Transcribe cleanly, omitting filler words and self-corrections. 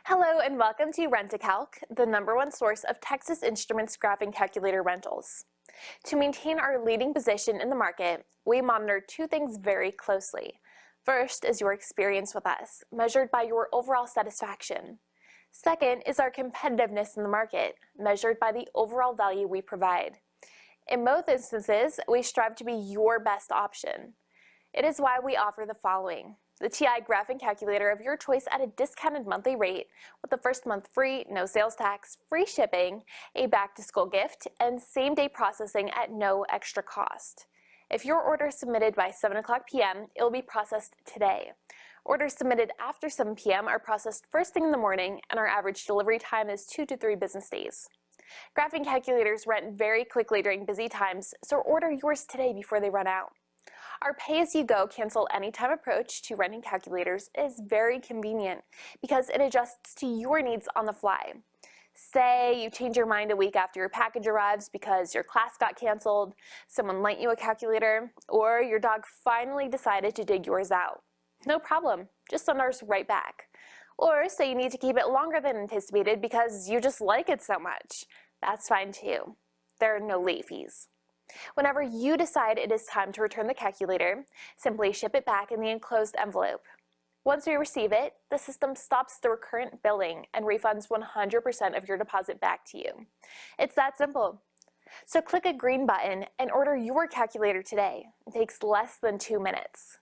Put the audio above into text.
Hello and welcome to RENTACALC, the #1 source of Texas Instruments graphing calculator rentals. To maintain our leading position in the market, we monitor two things very closely. First is your experience with us, measured by your overall satisfaction. Second is our competitiveness in the market, measured by the overall value we provide. In both instances, we strive to be your best option. It is why we offer the following: the TI graphing calculator of your choice at a discounted monthly rate with the first month free, no sales tax, free shipping, a back-to-school gift, and same-day processing at no extra cost. If your order is submitted by 7 p.m., it will be processed today. Orders submitted after 7 p.m. are processed first thing in the morning, and our average delivery time is 2 to 3 business days. Graphing calculators rent very quickly during busy times, so order yours today before they run out. Our pay-as-you-go cancel anytime approach to renting calculators is very convenient because it adjusts to your needs on the fly. Say you change your mind a week after your package arrives because your class got canceled, someone lent you a calculator, or your dog finally decided to dig yours out. No problem, just send ours right back. Or say you need to keep it longer than anticipated because you just like it so much. That's fine too. There are no late fees. Whenever you decide it is time to return the calculator, simply ship it back in the enclosed envelope. Once we receive it, the system stops the recurrent billing and refunds 100% of your deposit back to you. It's that simple. So click a green button and order your calculator today. It takes less than 2 minutes.